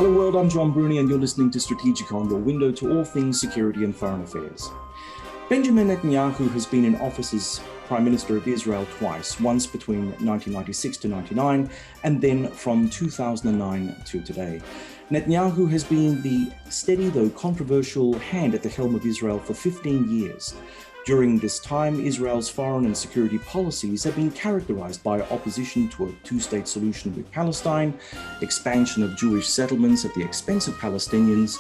Hello world, I'm John Bruni and you're listening to Strategicon, your window to all things security and foreign affairs. Benjamin Netanyahu has been in office as Prime Minister of Israel twice, once between 1996 to 99 and then from 2009 to today. Netanyahu has been the steady though controversial hand at the helm of Israel for 15 years. During this time, Israel's foreign and security policies have been characterized by opposition to a two-state solution with Palestine, expansion of Jewish settlements at the expense of Palestinians,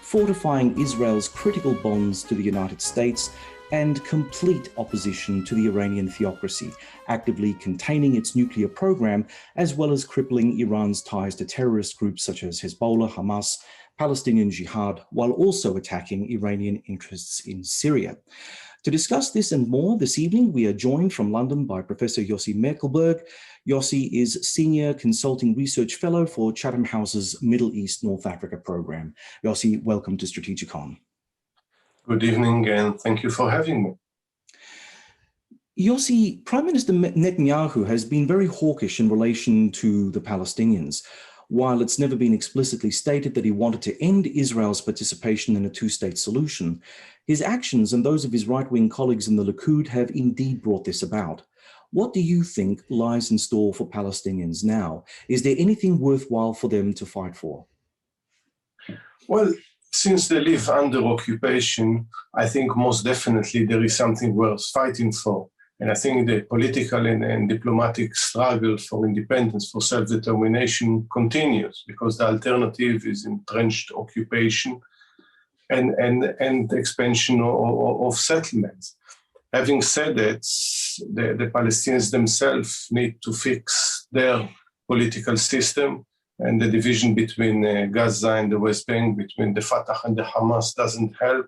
fortifying Israel's critical bonds to the United States, and complete opposition to the Iranian theocracy, actively containing its nuclear program, as well as crippling Iran's ties to terrorist groups such as Hezbollah, Hamas, Palestinian Jihad, while also attacking Iranian interests in Syria. To discuss this and more this evening, we are joined from London by Professor Yossi Mekelberg. Yossi is Senior Consulting Research Fellow for Chatham House's Middle East North Africa program. Yossi, welcome to Strategicon. Good evening and thank you for having me. Yossi, Prime Minister Netanyahu has been very hawkish in relation to the Palestinians. While it's never been explicitly stated that he wanted to end Israel's participation in a two-state solution, his actions and those of his right-wing colleagues in the Likud have indeed brought this about. What do you think lies in store for Palestinians now? Is there anything worthwhile for them to fight for? Well, since they live under occupation, I think most definitely there is something worth fighting for. And I think the political and diplomatic struggle for independence, for self-determination continues, because the alternative is entrenched occupation and expansion of settlements. Having said that, the Palestinians themselves need to fix their political system, and the division between Gaza and the West Bank, between the Fatah and the Hamas, doesn't help.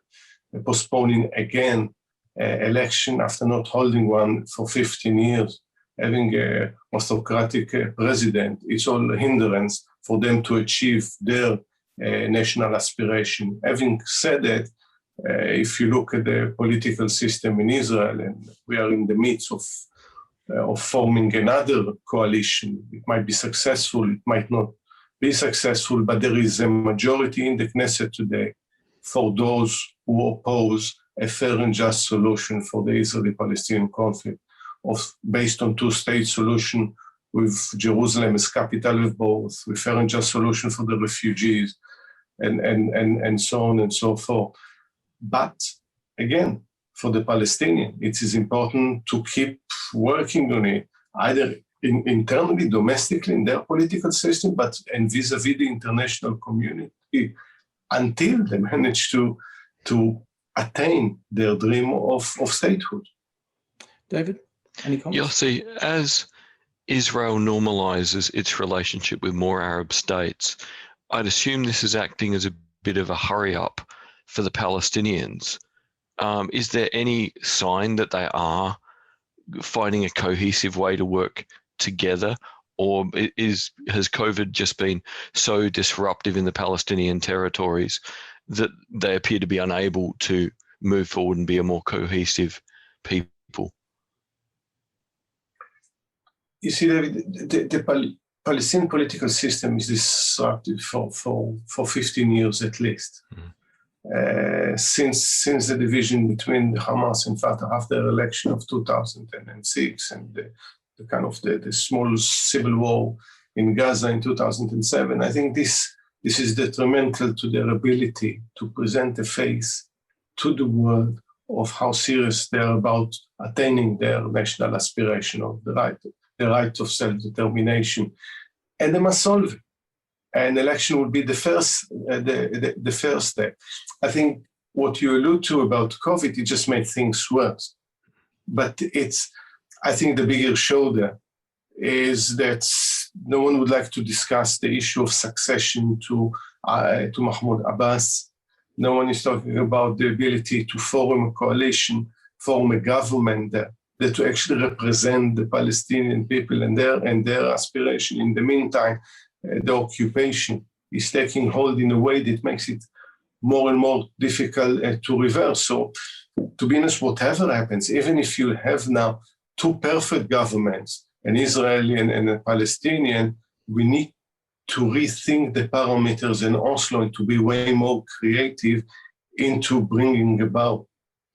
Postponing again election after not holding one for 15 years, having a autocratic president, it's all a hindrance for them to achieve their national aspiration. Having said that, if you look at the political system in Israel, and we are in the midst of forming another coalition, it might be successful, it might not be successful, but there is a majority in the Knesset today for those who oppose a fair and just solution for the Israeli-Palestinian conflict, based on two-state solution with Jerusalem as capital of both, with fair and just solution for the refugees, and so on and so forth. But again, for the Palestinians, it is important to keep working on it, either internally, domestically, in their political system, and vis-a-vis the international community, until they manage to attain their dream of statehood. David, any comments? Yossi, as Israel normalizes its relationship with more Arab states, I'd assume this is acting as a bit of a hurry-up for the Palestinians. Is there any sign that they are finding a cohesive way to work together, or has COVID just been so disruptive in the Palestinian territories that they appear to be unable to move forward and be a more cohesive people? You see, the Palestinian political system is disrupted for 15 years at least. Since the division between the Hamas and Fatah after the election of 2006 and the kind of the small civil war in Gaza in 2007, I think this is detrimental to their ability to present a face to the world of how serious they are about attaining their national aspiration of the right of self-determination. And they must solve it. An election would be the first step. I think what you allude to about COVID, it just made things worse. But I think the bigger show there is that no one would like to discuss the issue of succession to Mahmoud Abbas. No one is talking about the ability to form a coalition, form a government that to actually represent the Palestinian people and their aspiration. In the meantime, the occupation is taking hold in a way that makes it more and more difficult to reverse. So, to be honest, whatever happens, even if you have now two perfect governments, an Israeli and a Palestinian, we need to rethink the parameters in Oslo and to be way more creative into bringing about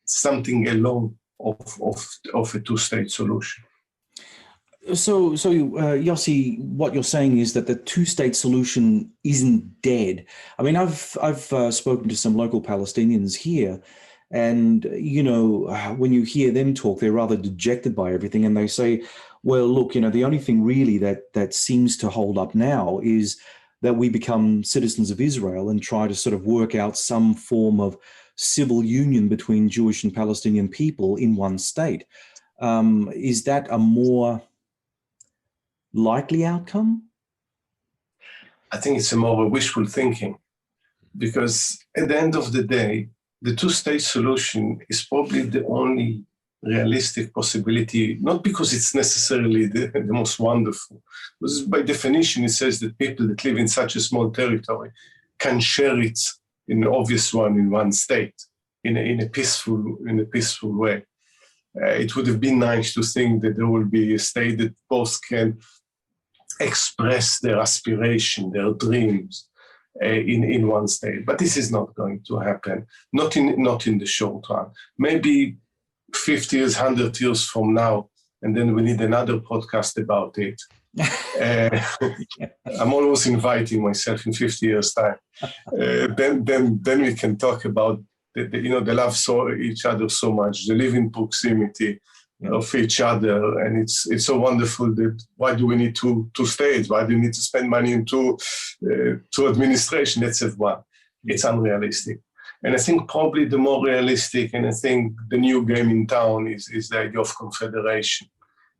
something along of a two-state solution. So, Yossi, what you're saying is that the two-state solution isn't dead. I mean, I've spoken to some local Palestinians here, and when you hear them talk, they're rather dejected by everything, and they say, "Well, look, the only thing really that seems to hold up now is that we become citizens of Israel and try to sort of work out some form of civil union between Jewish and Palestinian people in one state." Is that a more likely outcome? I think it's a more wishful thinking, because at the end of the day, the two-state solution is probably the only realistic possibility, not because it's necessarily the most wonderful, because by definition it says that people that live in such a small territory can share it in an obvious one in one state, in a peaceful way. It would have been nice to think that there will be a state that both can express their aspiration, their dreams in one state. But this is not going to happen, not in the short run. Maybe 50 years, 100 years from now, and then we need another podcast about it. I'm always inviting myself in 50 years' time. Then we can talk about they love each other so much. They live in proximity of each other, and it's so wonderful that why do we need two states? Why do we need to spend money in two administration? Let's have one. It's unrealistic. And I think probably the more realistic, and I think the new game in town is the idea of confederation,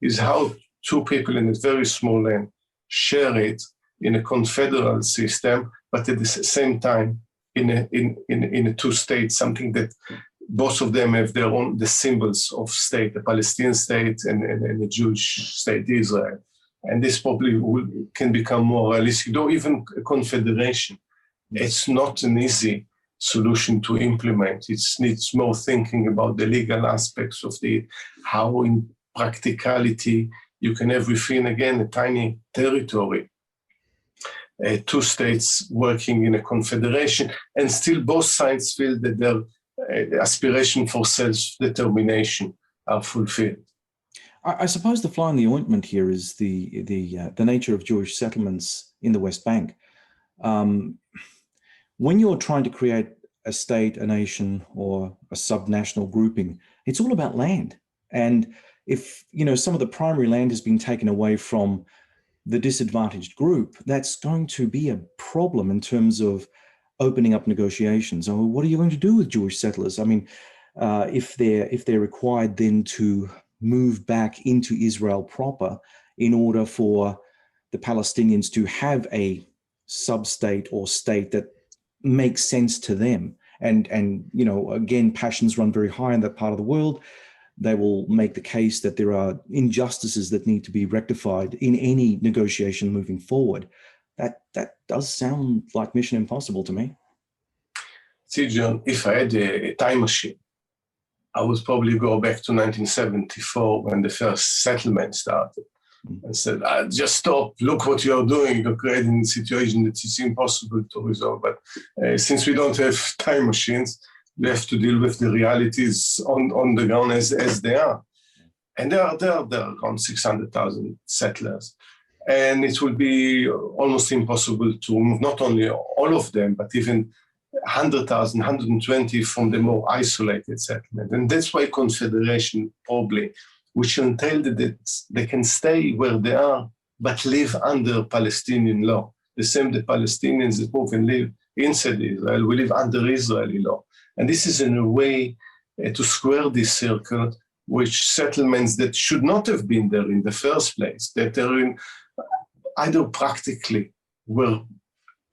is how two people in a very small land share it in a confederal system, but at the same time in a two-state, something that both of them have the symbols of state, the Palestinian state and the Jewish state, Israel. And this probably can become more realistic, though even a confederation. It's not an easy solution to implement. It needs more thinking about the legal aspects of how in practicality you can have within, again, a tiny territory, two states working in a confederation, and still both sides feel that their aspiration for self-determination are fulfilled. I suppose the fly in the ointment here is the nature of Jewish settlements in the West Bank. When you're trying to create a state, a nation, or a subnational grouping, it's all about land. And if some of the primary land has been taken away from the disadvantaged group, that's going to be a problem in terms of opening up negotiations. Or what are you going to do with Jewish settlers? I mean, if they're required then to move back into Israel proper in order for the Palestinians to have a sub-state or state that makes sense to them. And again, passions run very high in that part of the world. They will make the case that there are injustices that need to be rectified in any negotiation moving forward. That does sound like Mission Impossible to me. See, John, if I had a time machine, I would probably go back to 1974 when the first settlement started and said, just stop, look what you're doing. You're creating a situation that is impossible to resolve. But since we don't have time machines, we have to deal with the realities on the ground as they are. And there are around 600,000 settlers. And it will be almost impossible to remove not only all of them, but even 100,000, 120 from the more isolated settlement. And that's why confederation probably, which entail that they can stay where they are, but live under Palestinian law. The same the Palestinians that move and live inside Israel will live under Israeli law. And this is in a way to square this circle, which settlements that should not have been there in the first place, that are in either practically were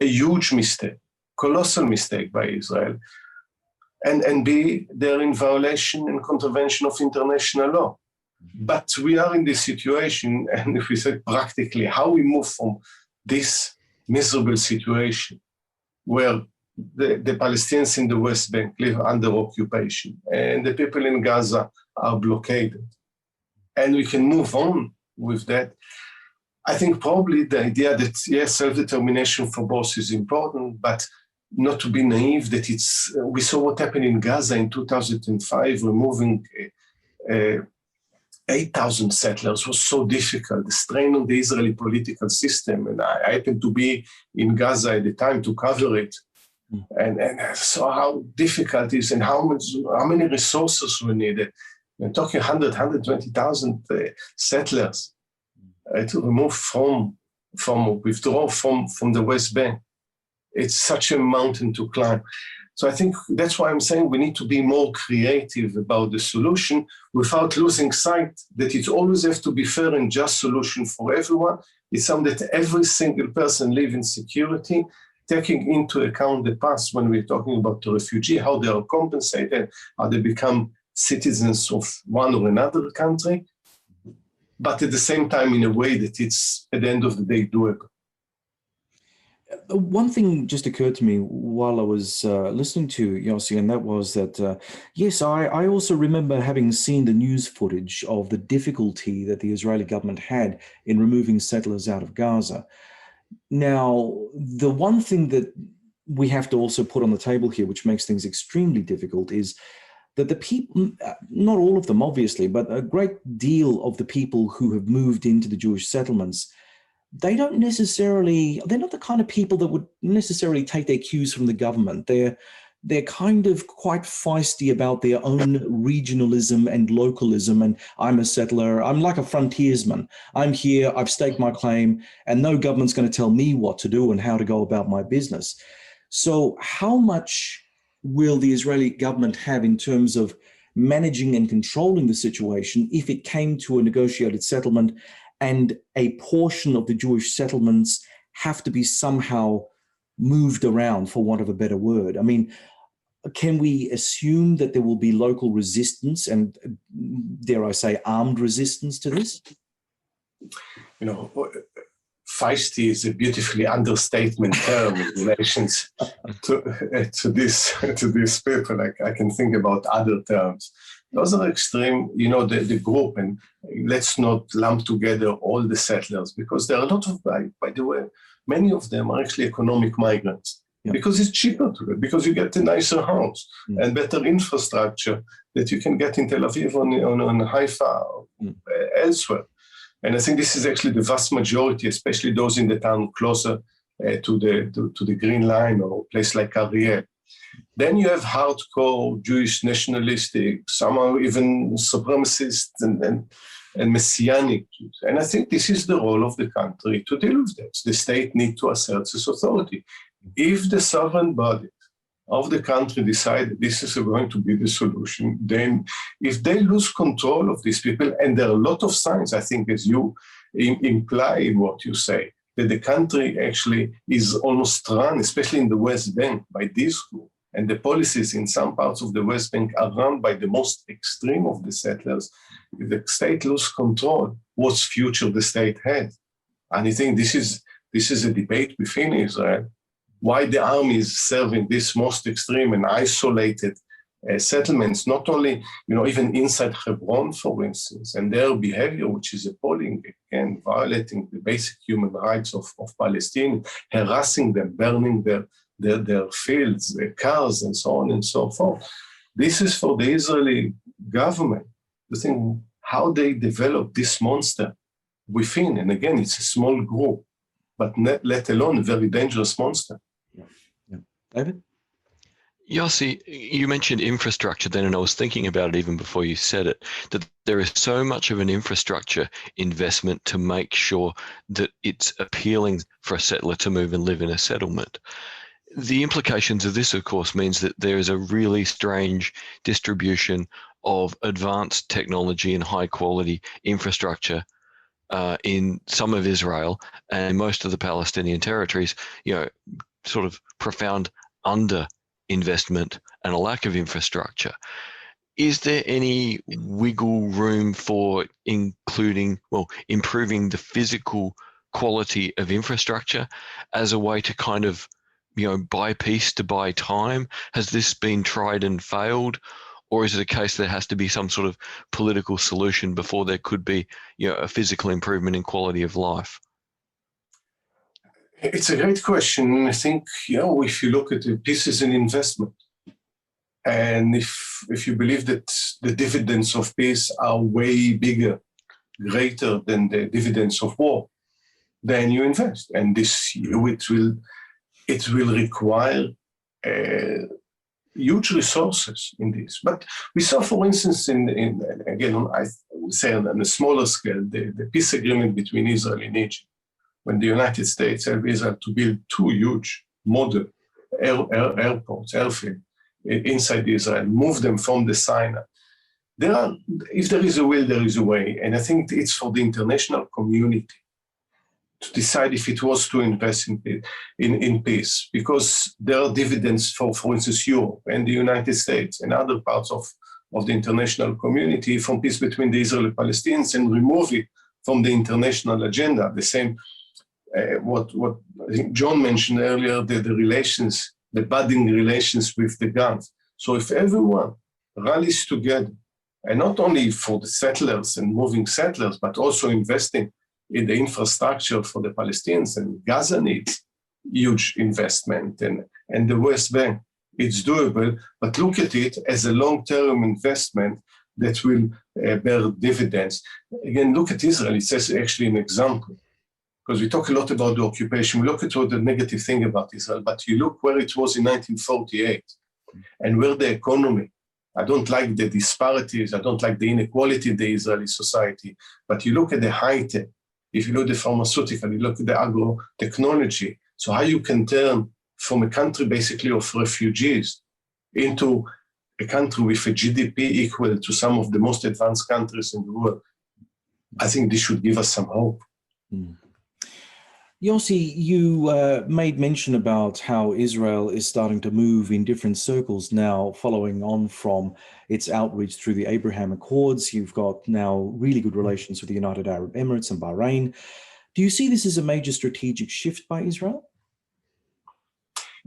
a huge mistake, colossal mistake by Israel, and B, they're in violation and contravention of international law. But we are in this situation, and if we say practically how we move from this miserable situation where the Palestinians in the West Bank live under occupation and the people in Gaza are blockaded, and we can move on with that. I think probably the idea that, yes, self-determination for both is important, but not to be naive that we saw what happened in Gaza in 2005, removing 8,000 settlers was so difficult, the strain on the Israeli political system. And I happened to be in Gaza at the time to cover it. And saw how difficult it is and how many resources we needed. We're talking 120,000 settlers to remove withdraw from the West Bank. It's such a mountain to climb. So I think that's why I'm saying we need to be more creative about the solution without losing sight that it always has to be fair and just solution for everyone. It's something that every single person live in security, taking into account the past when we're talking about the refugee, how they are compensated, how they become citizens of one or another country, but at the same time in a way that it's, at the end of the day, doable. One thing just occurred to me while I was listening to Yossi, and that was that, yes, I also remember having seen the news footage of the difficulty that the Israeli government had in removing settlers out of Gaza. Now, the one thing that we have to also put on the table here, which makes things extremely difficult, is that the people, not all of them, obviously, but a great deal of the people who have moved into the Jewish settlements, they're not the kind of people that would necessarily take their cues from the government. They're kind of quite feisty about their own regionalism and localism. And I'm a settler. I'm like a frontiersman. I'm here. I've staked my claim, and no government's going to tell me what to do and how to go about my business. So how much will the Israeli government have in terms of managing and controlling the situation if it came to a negotiated settlement and a portion of the Jewish settlements have to be somehow moved around, for want of a better word? I mean, can we assume that there will be local resistance and, dare I say, armed resistance to this? You know, feisty is a beautifully understatement term in relations to these people. I can think about other terms. Those are extreme, you know, the group, and let's not lump together all the settlers, because there are a lot of, by the way, many of them are actually economic migrants. Yeah. Because it's cheaper to get, because you get a nicer house and better infrastructure that you can get in Tel Aviv on Haifa or elsewhere. And I think this is actually the vast majority, especially those in the town closer to the Green Line or a place like Ariel. Then you have hardcore Jewish nationalistic, somehow even supremacist and messianic Jews. And I think this is the role of the country to deal with that. The state needs to assert its authority. If the sovereign body of the country decide this is going to be the solution, then if they lose control of these people, and there are a lot of signs, I think, as you imply in what you say, that the country actually is almost run, especially in the West Bank, by this group. And the policies in some parts of the West Bank are run by the most extreme of the settlers. If the state loses control, what future the state had? And I think this is a debate within Israel. Why the army is serving this most extreme and isolated settlements, not only, you know, even inside Hebron, for instance, and their behavior, which is appalling, and violating the basic human rights of Palestinians, harassing them, burning their fields, their cars, and so on and so forth. This is for the Israeli government to think how they develop this monster within. And again, it's a small group, but let alone a very dangerous monster. Yeah. David? Yossi, you mentioned infrastructure then, and I was thinking about it even before you said it, that there is so much of an infrastructure investment to make sure that it's appealing for a settler to move and live in a settlement. The implications of this, of course, means that there is a really strange distribution of advanced technology and high quality infrastructure in some of Israel and most of the Palestinian territories, you know, sort of profound under-investment and a lack of infrastructure. Is there any wiggle room for improving the physical quality of infrastructure as a way to kind of, you know, buy peace to buy time? Has this been tried and failed? Or is it a case there has to be some sort of political solution before there could be, you know, a physical improvement in quality of life? It's a great question. And I think, if you look at it, peace is an investment. And if you believe that the dividends of peace are way bigger, greater than the dividends of war, then you invest. And it will require huge resources in this. But we saw, for instance, again, I would say on a smaller scale, the peace agreement between Israel and Egypt, when the United States helped Israel to build two huge model airports, airfield, inside Israel, move them from the Sinai. If there is a will, there is a way. And I think it's for the international community to decide if it was to invest in peace, because there are dividends for instance, Europe and the United States and other parts of the international community from peace between the Israeli and Palestinians, and remove it from the international agenda. The same, what I think John mentioned earlier, the budding relations with the Gulf. So if everyone rallies together, and not only for the settlers and moving settlers, but also investing in the infrastructure for the Palestinians, and Gaza needs huge investment, and the West Bank, it's doable, but look at it as a long-term investment that will bear dividends. Again, look at Israel, it's actually an example, because we talk a lot about the occupation, we look at all the negative thing about Israel, but you look where it was in 1948, and where the economy, I don't like the disparities, I don't like the inequality in the Israeli society, but you look at the high-tech, if you look at the pharmaceutical, you look at the agro-technology, so how you can turn from a country basically of refugees into a country with a GDP equal to some of the most advanced countries in the world, I think this should give us some hope. Mm. Yossi, you made mention about how Israel is starting to move in different circles now, following on from its outreach through the Abraham Accords. You've got now really good relations with the United Arab Emirates and Bahrain. Do you see this as a major strategic shift by Israel?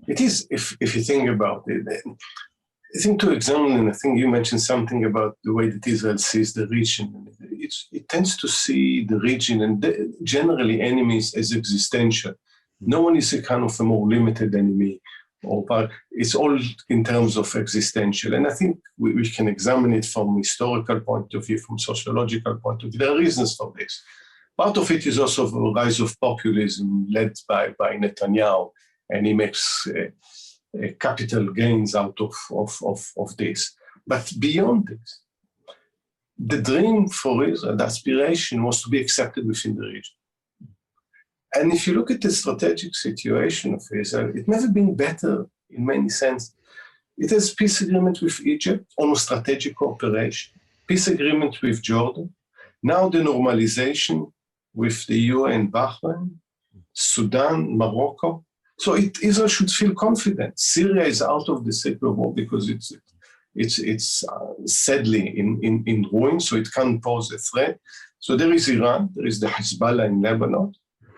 It is, if you think about it. I think to examine, and I think you mentioned something about the way that Israel sees the region. It tends to see the region and generally enemies as existential. No one is a kind of a more limited enemy, but it's all in terms of existential. And I think we can examine it from historical point of view, from sociological point of view. There are reasons for this. Part of it is also the rise of populism led by Netanyahu, and he makes capital gains out of this. But beyond this, the dream for Israel, the aspiration was to be accepted within the region. And if you look at the strategic situation of Israel, it's never been better in many senses. It has peace agreement with Egypt on strategic cooperation, peace agreement with Jordan, now the normalization with the EU and Bahrain, Sudan, Morocco. So Israel should feel confident. Syria is out of the secular war because it's sadly in ruin, so it can't pose a threat. So there is Iran, there is the Hezbollah in Lebanon,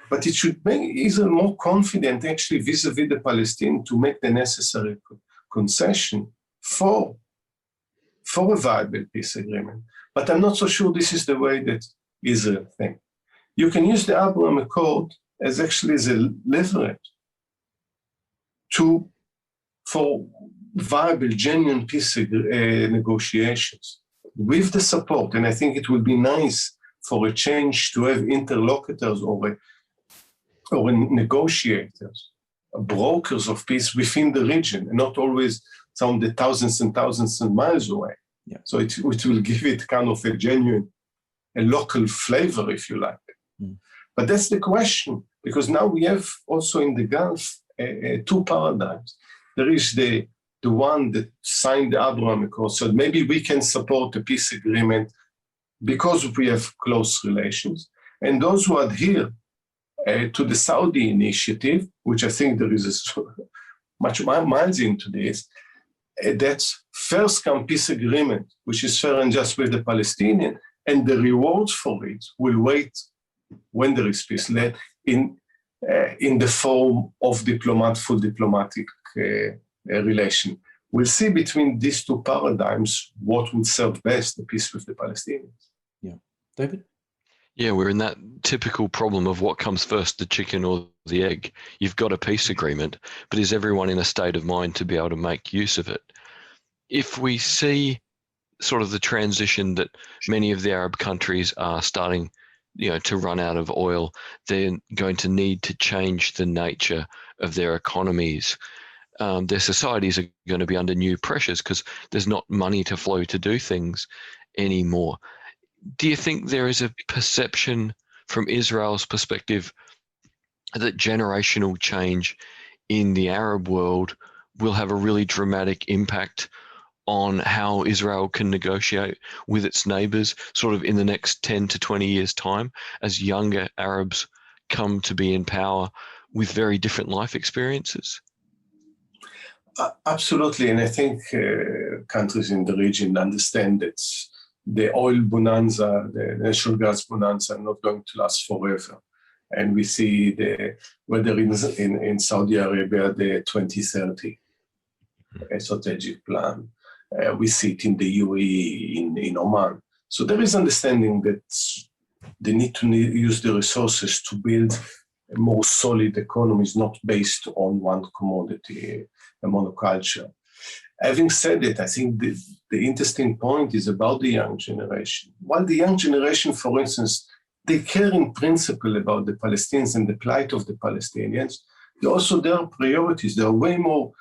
but it should make Israel more confident actually vis-a-vis the Palestinians to make the necessary concession for a viable peace agreement. But I'm not so sure this is the way that Israel thinks. You can use the Abraham Accord as actually as a leverage for viable, genuine peace negotiations with the support. And I think it will be nice for a change to have interlocutors or negotiators, brokers of peace within the region, and not always some of the thousands and thousands of miles away. Yeah. So it will give it kind of a genuine, a local flavor, if you like. Mm. But that's the question, because now we have also in the Gulf two paradigms. There is the one that signed the Abraham Accord, so maybe we can support a peace agreement because we have close relations. And those who adhere to the Saudi initiative, which I think there is much miles into this, that's first come peace agreement, which is fair and just with the Palestinian, and the rewards for it will wait when there is peace led in the form of full diplomatic relation. We'll see between these two paradigms what would serve best the peace with the Palestinians. Yeah. David? Yeah, we're in that typical problem of what comes first, the chicken or the egg. You've got a peace agreement, but is everyone in a state of mind to be able to make use of it? If we see sort of the transition that many of the Arab countries are starting, to run out of oil, they're going to need to change the nature of their economies. Their societies are going to be under new pressures because there's not money to flow to do things anymore. Do you think there is a perception from Israel's perspective that generational change in the Arab world will have a really dramatic impact on how Israel can negotiate with its neighbors sort of in the next 10 to 20 years' time as younger Arabs come to be in power with very different life experiences? Absolutely, and I think countries in the region understand that the oil bonanza, the natural gas bonanza, are not going to last forever. And we see whether in Saudi Arabia, the 2030 strategic plan. We see it in the UAE, in Oman. So there is understanding that they need to use the resources to build a more solid economies, not based on one commodity, a monoculture. Having said it, I think the interesting point is about the young generation. While the young generation, for instance, they care in principle about the Palestinians and the plight of the Palestinians, they also their priorities, they are way more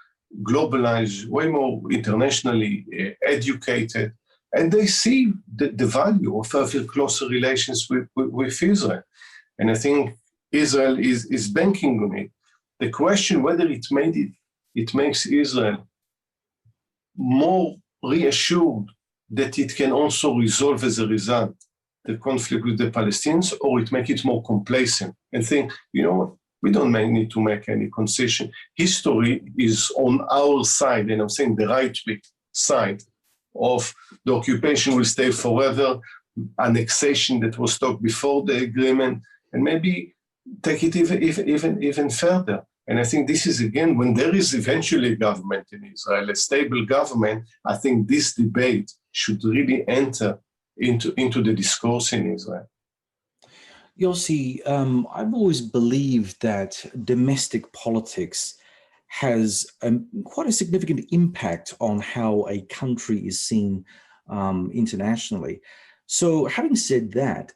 globalized, way more internationally educated, and they see the value of having closer relations with Israel. And I think Israel is banking on it. The question whether it makes Israel more reassured that it can also resolve as a result the conflict with the Palestinians, or it make it more complacent and think, you know what, we don't need to make any concession. History is on our side, and I'm saying the right side of the occupation will stay forever, annexation that was talked before the agreement, and maybe take it even further. And I think this is, again, when there is eventually a government in Israel, a stable government, I think this debate should really enter into the discourse in Israel. Yossi, I've always believed that domestic politics has quite a significant impact on how a country is seen internationally. So having said that,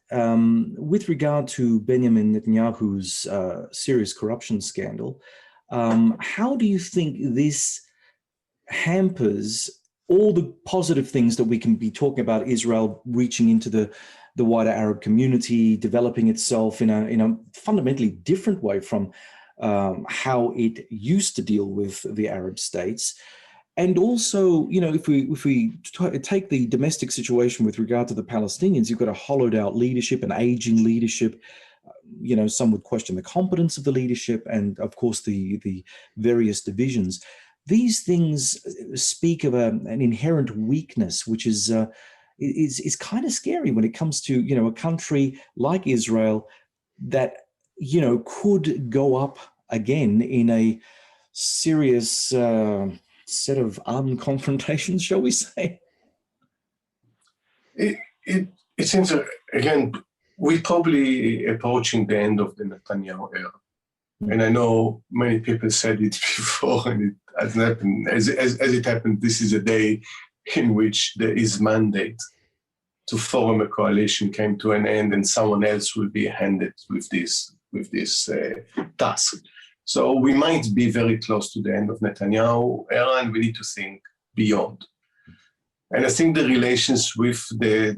with regard to Benjamin Netanyahu's serious corruption scandal, how do you think this hampers all the positive things that we can be talking about Israel reaching into the wider Arab community, developing itself in a fundamentally different way from how it used to deal with the Arab states? And also, you know, if we take the domestic situation with regard to the Palestinians, you've got a hollowed out leadership, an aging leadership. You know, some would question the competence of the leadership, and of course the various divisions. These things speak of an inherent weakness, which is kind of scary when it comes to, you know, a country like Israel that, you know, could go up again in a serious set of armed confrontations, shall we say? It seems, again, we're probably approaching the end of the Netanyahu era. And I know many people said it before, and it hasn't happened. As it happened, this is a day in which there is mandate to form a coalition came to an end, and someone else will be handed with this task. So we might be very close to the end of Netanyahu era, and we need to think beyond. And I think the relations with the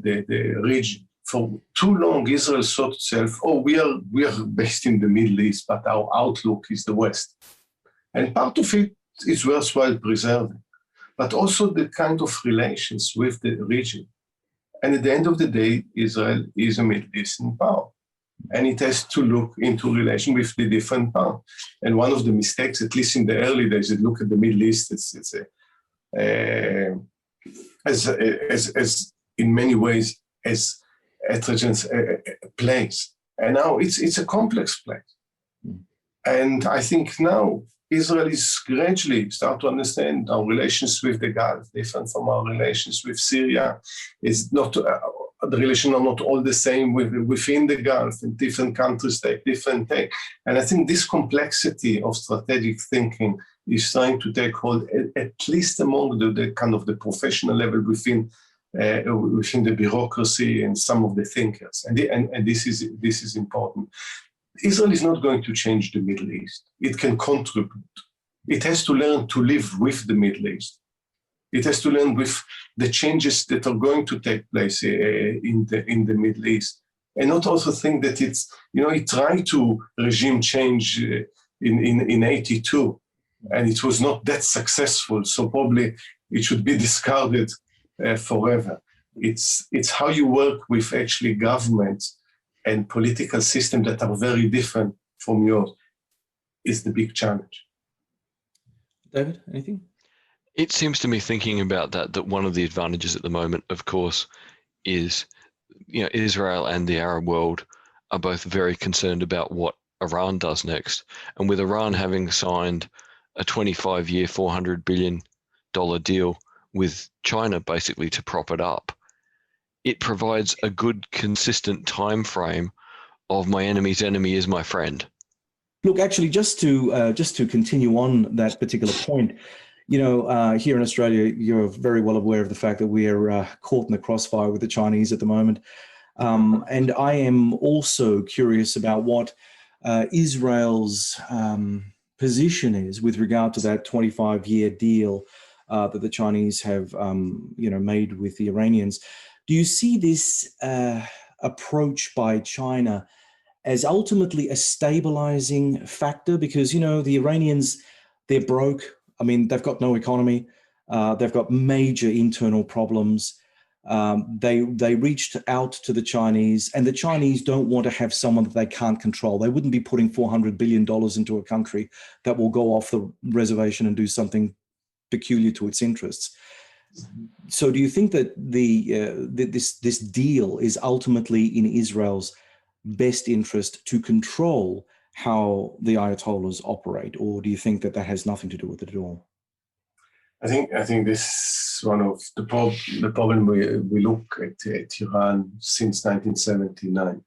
region, for too long, Israel thought itself, oh, we are based in the Middle East, but our outlook is the West. And part of it is worthwhile preserving, but also the kind of relations with the region. And at the end of the day, Israel is a Middle Eastern power, and it has to look into relation with the different powers. And one of the mistakes, at least in the early days, is look at the Middle East. It's as in many ways as heterogeneous place, and now it's a complex place. And I think now Israel is gradually start to understand our relations with the Gulf, different from our relations with Syria, is not the relations are not all the same within the Gulf, and different countries take different take. And I think this complexity of strategic thinking is trying to take hold, at least among the kind of the professional level within the bureaucracy and some of the thinkers. And this is important. Israel is not going to change the Middle East. It can contribute. It has to learn to live with the Middle East. It has to learn with the changes that are going to take place in the Middle East, and not also think that it's, it tried to regime change in 82, and it was not that successful. So probably it should be discarded forever. It's how you work with actually governments and political systems that are very different from yours is the big challenge. David, anything? It seems to me, thinking about that one of the advantages at the moment, of course, is, Israel and the Arab world are both very concerned about what Iran does next. And with Iran having signed a 25-year, $400 billion deal with China, basically to prop it up, it provides a good, consistent time frame of my enemy's enemy is my friend. Look, actually, just to continue on that particular point, here in Australia, you're very well aware of the fact that we are caught in the crossfire with the Chinese at the moment. And I am also curious about what Israel's position is with regard to that 25-year deal that the Chinese have, made with the Iranians. Do you see this approach by China as ultimately a stabilizing factor? Because, the Iranians, they're broke. I mean, they've got no economy. They've got major internal problems. They reached out to the Chinese, and the Chinese don't want to have someone that they can't control. They wouldn't be putting $400 billion into a country that will go off the reservation and do something peculiar to its interests. So do you think that this deal is ultimately in Israel's best interest to control how the Ayatollahs operate, or do you think that has nothing to do with it at all? I think this is one of the problem we look at Iran since 1979.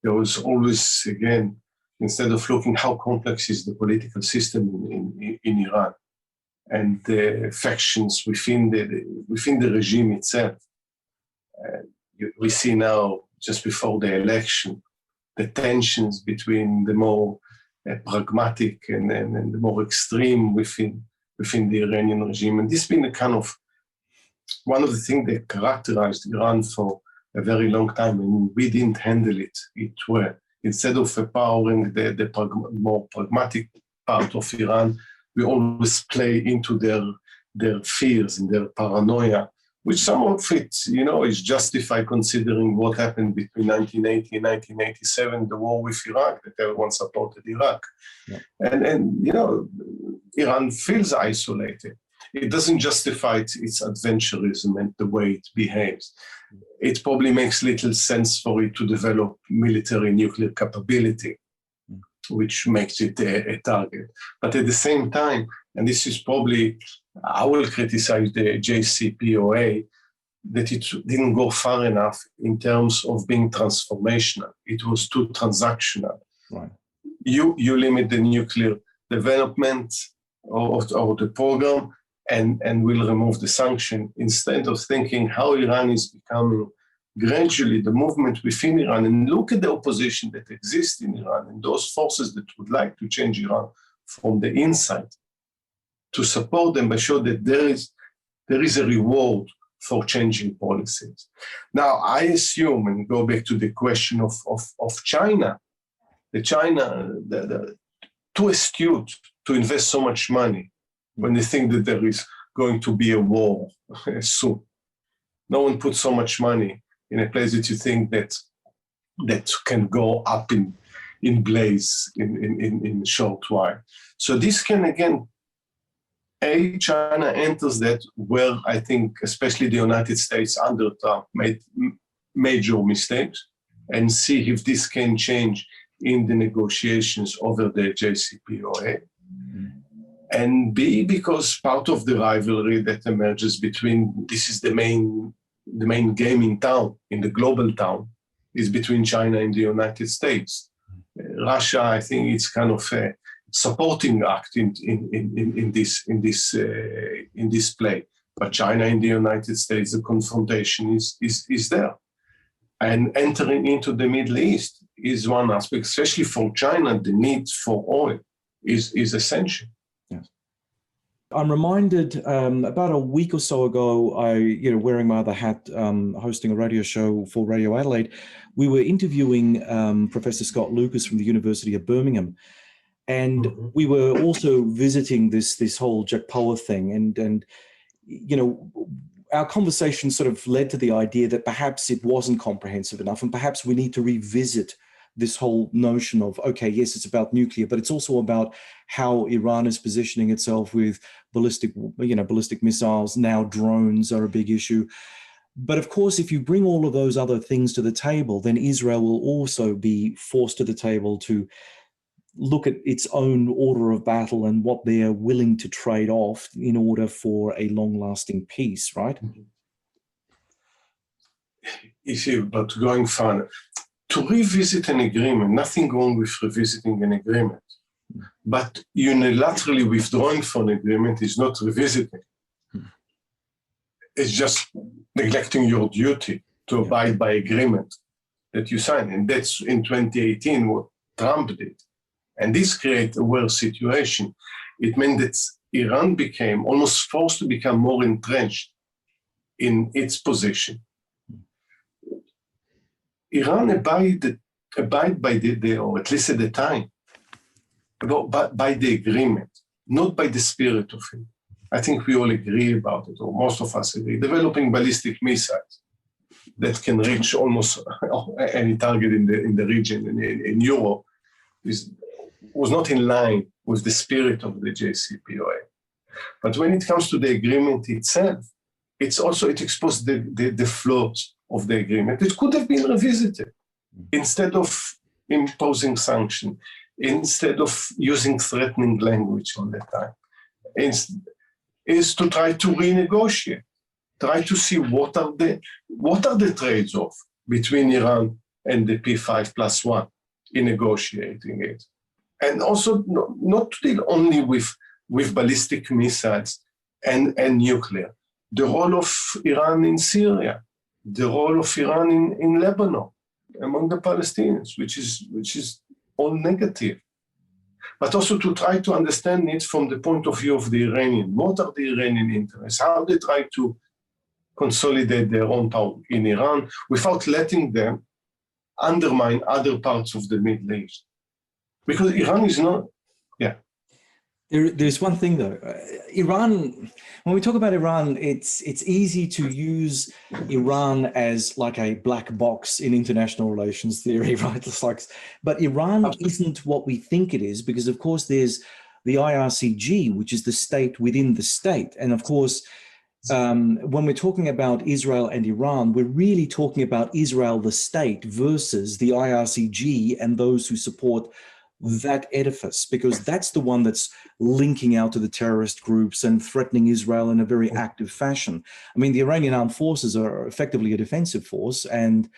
There was always, again, instead of looking how complex is the political system in Iran and the factions within the regime itself, we see now, just before the election, the tensions between the more pragmatic and the more extreme within the Iranian regime. And this has been a kind of one of the things that characterized Iran for a very long time, and we didn't handle it well. Instead of empowering the more pragmatic part of Iran, we always play into their fears and their paranoia, which some of it, is justified considering what happened between 1980 and 1987, the war with Iraq, that everyone supported Iraq. Yeah. And Iran feels isolated. It doesn't justify its adventurism and the way it behaves. It probably makes little sense for it to develop military nuclear capability, which makes it a target. But at the same time, and this is probably, I will criticize the JCPOA, that it didn't go far enough in terms of being transformational. It was too transactional. Right. You limit the nuclear development of the program and will remove the sanction, instead of thinking how Iran is becoming gradually the movement within Iran, and look at the opposition that exists in Iran and those forces that would like to change Iran from the inside, to support them by showing that there is a reward for changing policies. Now, I assume, and go back to the question of China, they're too astute to invest so much money when they think that there is going to be a war soon. No one puts so much money in a place that you think that can go up in blaze in a short while. So this can, again, China enters that where I think especially the United States under Trump made major mistakes, and see if this can change in the negotiations over the JCPOA. And B, because part of the rivalry that emerges between, this is the main the main game in town, in the global town, is between China and the United States. Russia, I think, it's kind of a supporting act in this play. But China and the United States, the confrontation is there. And entering into the Middle East is one aspect, especially for China. The need for oil is essential. Yes. I'm reminded about a week or so ago, wearing my other hat, hosting a radio show for Radio Adelaide, we were interviewing Professor Scott Lucas from the University of Birmingham. And we were also visiting this whole Jakpoa thing. And our conversation sort of led to the idea that perhaps it wasn't comprehensive enough, and perhaps we need to revisit this whole notion of, okay, yes, it's about nuclear, but it's also about how Iran is positioning itself with ballistic missiles. Now drones are a big issue. But of course, if you bring all of those other things to the table, then Israel will also be forced to the table to look at its own order of battle and what they're willing to trade off in order for a long-lasting peace, right? But going further, to revisit an agreement, nothing wrong with revisiting an agreement, but unilaterally withdrawing from an agreement is not revisiting. It's just neglecting your duty to abide by agreement that you signed. And that's in 2018 what Trump did. And this created a worse situation. It meant that Iran became almost forced to become more entrenched in its position. Iran abide by or at least at the time, by the agreement, not by the spirit of it. I think we all agree about it, or most of us agree. Developing ballistic missiles that can reach almost any target in the region, in Europe, was not in line with the spirit of the JCPOA. But when it comes to the agreement itself, it exposed the flaws of the agreement. It could have been revisited instead of imposing sanctions, instead of using threatening language all the time. Is to try to renegotiate, try to see what are the trades-off between Iran and the P5+1 in negotiating it. And also not to deal only with ballistic missiles and nuclear. The role of Iran in Syria, the role of Iran in Lebanon, among the Palestinians, which is all negative. But also to try to understand it from the point of view of the Iranian. What are the Iranian interests? How they try to consolidate their own power in Iran without letting them undermine other parts of the Middle East. Because Iran is not, There's one thing though, Iran, when we talk about Iran, it's easy to use Iran as like a black box in international relations theory, right? It's like, but Iran isn't what we think it is, because of course there's the IRCG, which is the state within the state. And of course, when we're talking about Israel and Iran, we're really talking about Israel, the state, versus the IRCG and those who support that edifice, because that's the one that's linking out to the terrorist groups and threatening Israel in a very active fashion. I mean, the Iranian armed forces are effectively a defensive force, and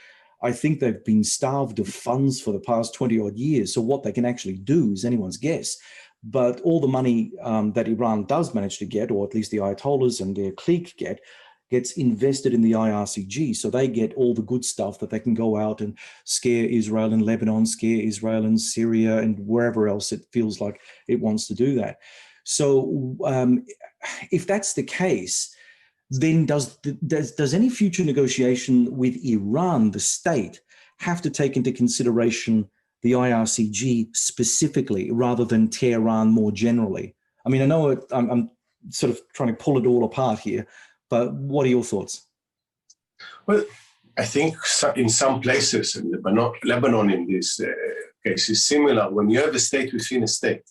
I think they've been starved of funds for the past 20 odd years. So what they can actually do is anyone's guess. But all the money that Iran does manage to get, or at least the Ayatollahs and their clique gets invested in the IRCG. So they get all the good stuff that they can go out and scare Israel in Lebanon, scare Israel in Syria, and wherever else it feels like it wants to do that. So if that's the case, then does any future negotiation with Iran, the state, have to take into consideration the IRCG specifically rather than Tehran more generally? I mean, I know I'm sort of trying to pull it all apart here, but what are your thoughts? Well, I think in some places, in Lebanon in this case is similar. When you have a state within a state.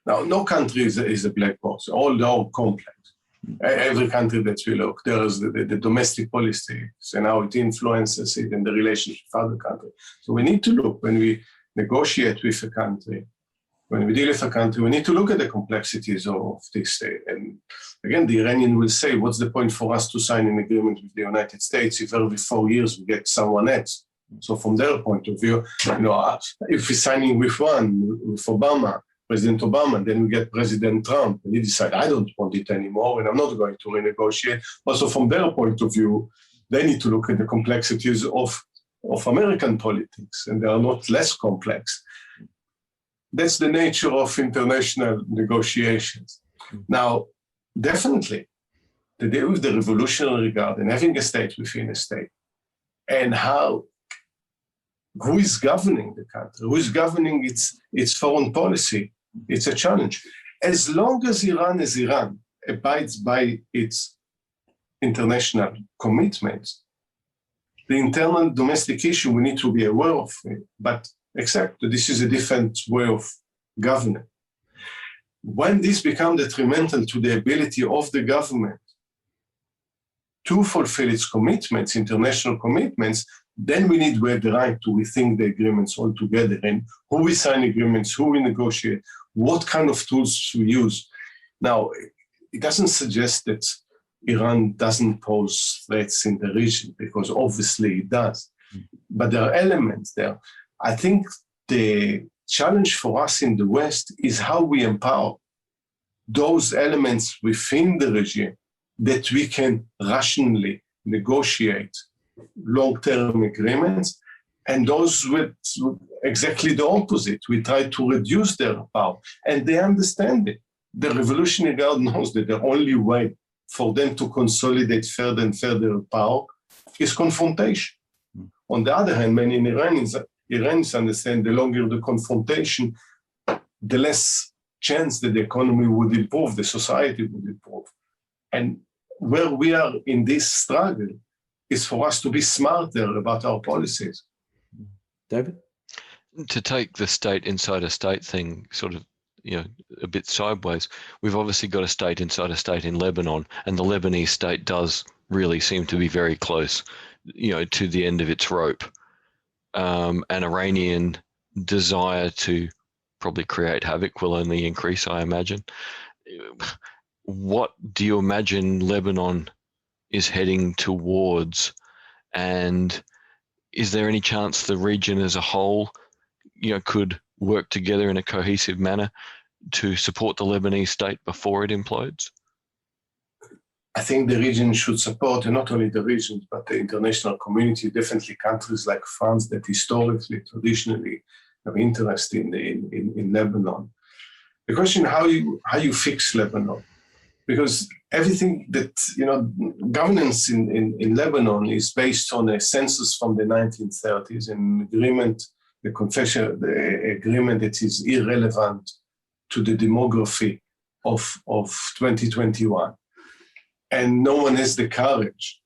Now, no country is a black box. All are complex. Every country that we look, there is the domestic policy, and how it influences it and the relationship with other countries. So we need to look when we negotiate with a country, when we deal with a country, we need to look at the complexities of this state. And again, the Iranian will say, what's the point for us to sign an agreement with the United States if every 4 years we get someone else? So from their point of view, if we're signing with one, with Obama, President Obama, then we get President Trump, and he decides, I don't want it anymore, and I'm not going to renegotiate. Also from their point of view, they need to look at the complexities of American politics, and they are not less complex. That's the nature of international negotiations. Now, definitely, the day with the Revolutionary Guard and having a state within a state, and who is governing the country, who is governing its foreign policy, it's a challenge. As long as Iran abides by its international commitments, the internal domestic issue we need to be aware of it, but accept that this is a different way of governing. When this becomes detrimental to the ability of the government to fulfill its commitments, international commitments, then we need to have the right to rethink the agreements altogether, and who we sign agreements, who we negotiate, what kind of tools we use. Now, it doesn't suggest that Iran doesn't pose threats in the region, because obviously it does. But there are elements there. I think the challenge for us in the West is how we empower those elements within the regime that we can rationally negotiate long-term agreements, and those with exactly the opposite. We try to reduce their power, and they understand it. The Revolutionary Guard knows that the only way for them to consolidate further and further power is confrontation. On the other hand, many Iranians understand the longer the confrontation, the less chance that the economy would improve, the society would improve. And where we are in this struggle is for us to be smarter about our policies. David? To take the state inside a state thing sort of, a bit sideways, we've obviously got a state inside a state in Lebanon, and the Lebanese state does really seem to be very close, to the end of its rope. An Iranian desire to probably create havoc will only increase, I imagine. What do you imagine Lebanon is heading towards, and is there any chance the region as a whole, could work together in a cohesive manner to support the Lebanese state before it implodes? I think the region should support, and not only the region, but the international community, definitely countries like France that historically, traditionally have interest in Lebanon. The question, how you fix Lebanon? Because everything that, governance in Lebanon is based on a census from the 1930s, an agreement, the agreement that is irrelevant to the demography of 2021. And no one has the courage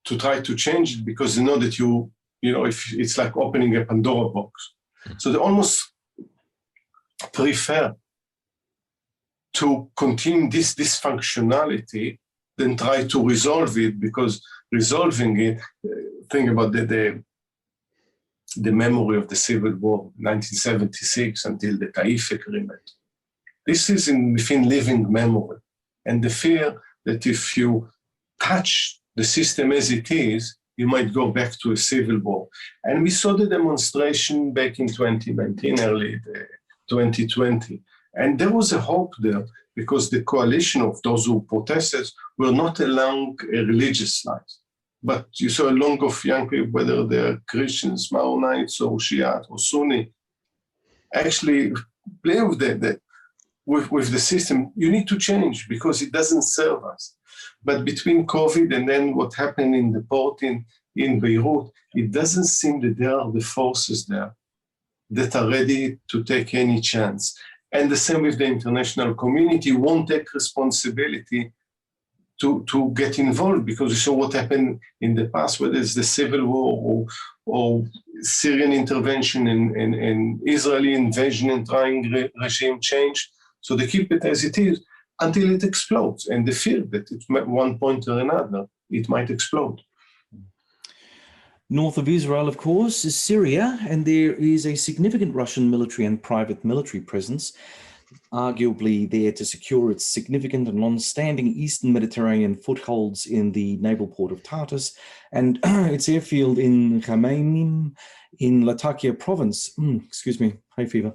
to try to change it, because they know that if it's like opening a Pandora box. So they almost prefer to continue this dysfunctionality than try to resolve it, because resolving it, think about the memory of the Civil War, 1976 until the Taif Agreement. This is within living memory. And the fear that if you touch the system as it is, you might go back to a civil war. And we saw the demonstration back in 2019, early 2020. And there was a hope there, because the coalition of those who protested were not along a religious lines, but you saw a long of young people, whether they're Christians, Maronites, or Shiite, or Sunni, actually play with the system. You need to change, because it doesn't serve us. But between COVID and then what happened in the port in Beirut, it doesn't seem that there are the forces there that are ready to take any chance. And the same with the international community won't take responsibility to get involved, because we saw what happened in the past, whether it's the civil war or Syrian intervention and Israeli invasion and trying regime change. So they keep it as it is until it explodes. And the fear that at one point or another, it might explode. North of Israel, of course, is Syria, and there is a significant Russian military and private military presence, arguably there to secure its significant and long-standing eastern Mediterranean footholds in the naval port of Tartus and its airfield in Khmeimim in Latakia province. Excuse me, hay fever.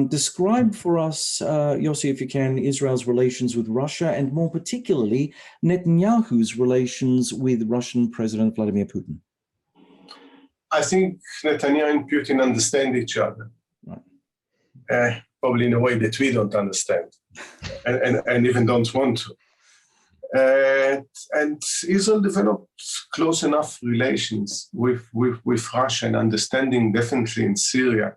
Describe for us, Yossi, if you can, Israel's relations with Russia and more particularly Netanyahu's relations with Russian President Vladimir Putin. I think Netanyahu and Putin understand each other, right. Probably in a way that we don't understand and even don't want to. And Israel developed close enough relations with Russia and understanding definitely in Syria.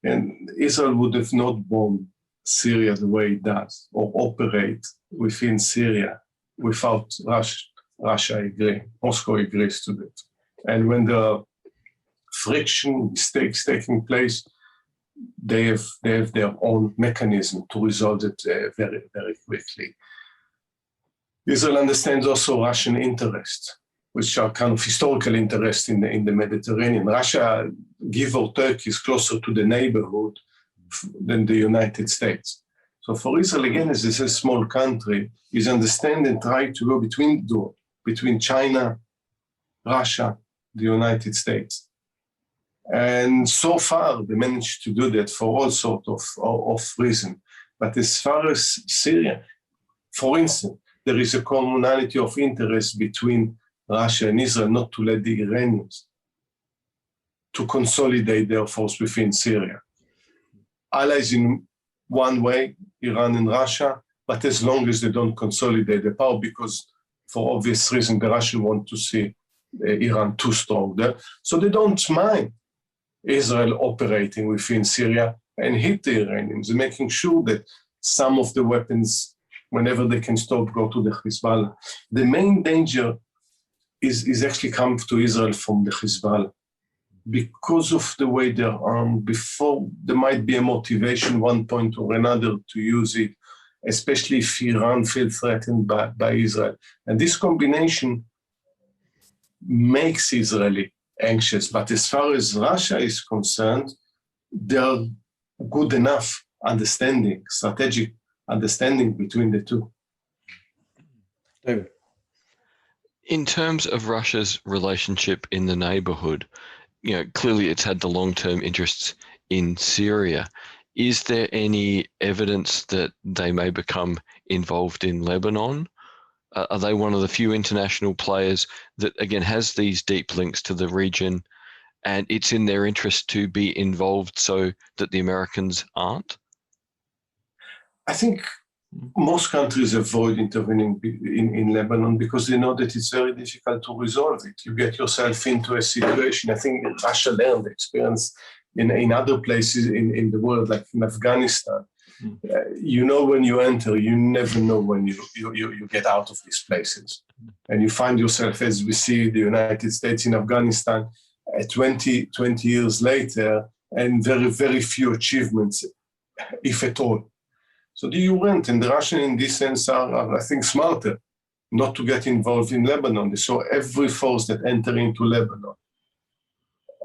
And Israel would have not bombed Syria the way it does or operate within Syria without Russia agreeing. Moscow agrees to that. And when the friction, mistakes taking place, they have their own mechanism to resolve it very, very quickly. Israel understands also Russian interests, which are kind of historical interests in the Mediterranean. Russia, give or take, is closer to the neighborhood than the United States. So for Israel, again, as this is a small country, is understand and try to go between China, Russia, the United States. And so far, they managed to do that for all sorts of reasons. But as far as Syria, for instance, there is a commonality of interest between Russia and Israel not to let the Iranians to consolidate their force within Syria. Allies in one way, Iran and Russia, but as long as they don't consolidate the power, because for obvious reason, the Russians want to see Iran too strong there. So they don't mind Israel operating within Syria and hit the Iranians, making sure that some of the weapons, whenever they can stop, go to the Hezbollah. The main danger is actually come to Israel from the Hezbollah because of the way they're armed. Before, there might be a motivation, one point or another, to use it, especially if Iran feels threatened by Israel. And this combination makes Israeli anxious. But as far as Russia is concerned, they're good enough understanding, strategic understanding between the two. David. In terms of Russia's relationship in the neighborhood, clearly it's had the long-term interests in Syria. Is there any evidence that they may become involved in Lebanon? Are they one of the few international players that, again, has these deep links to the region and it's in their interest to be involved so that the Americans aren't? I think most countries avoid intervening in Lebanon because they know that it's very difficult to resolve it. You get yourself into a situation. I think Russia learned the experience in other places in the world, like in Afghanistan. When you enter, you never know when you get out of these places. And you find yourself, as we see the United States in Afghanistan, 20 years later, and very, very few achievements, if at all. So the UN and the Russians in this sense are, I think, smarter not to get involved in Lebanon. They saw every force that enter into Lebanon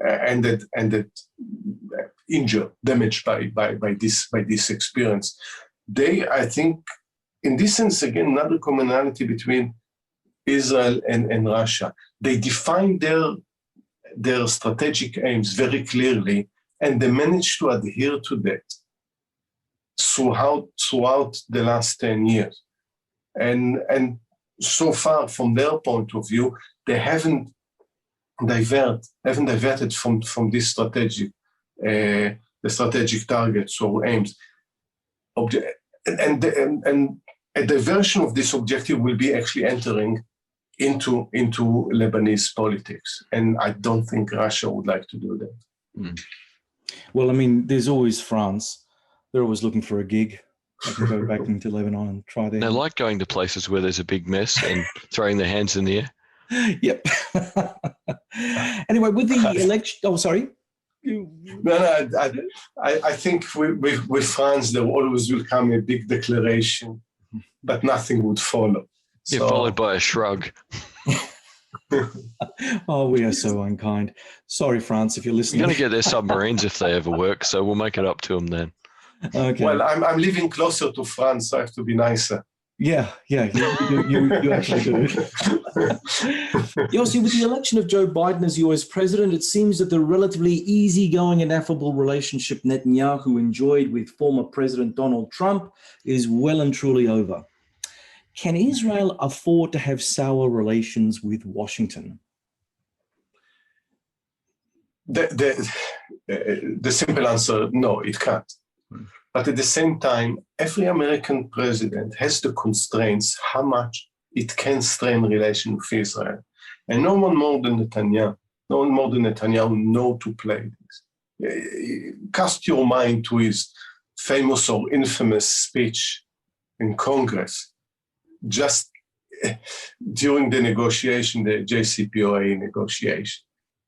and that injured, damaged by this experience. They, I think, in this sense, again, another commonality between Israel and Russia. They define their strategic aims very clearly, and they managed to adhere to that throughout the last 10 years. And so far, from their point of view, they haven't diverted from this strategic targets or aims. And a diversion of this objective will be actually entering into Lebanese politics. And I don't think Russia would like to do that. Mm. Well, I mean, there's always France. They're always looking for a gig. I can go back into Lebanon and try there. They like going to places where there's a big mess and throwing their hands in the air. Yep. Anyway, with the election, oh, sorry. No, I think with France, there always will come a big declaration, but nothing would follow. Yeah, followed by a shrug. Oh, we are so unkind. Sorry, France, if you're listening. You're going to get their submarines if they ever work, so we'll make it up to them then. Okay. Well, I'm living closer to France, so I have to be nicer. Yeah, you actually do. Yossi, with the election of Joe Biden as US president, it seems that the relatively easygoing and affable relationship Netanyahu enjoyed with former President Donald Trump is well and truly over. Can Israel afford to have sour relations with Washington? The simple answer, no, it can't. But at the same time, every American president has the constraints how much it can strain relations with Israel. And no one more than Netanyahu know to play this. Cast your mind to his famous or infamous speech in Congress, just during the negotiation, the JCPOA negotiation.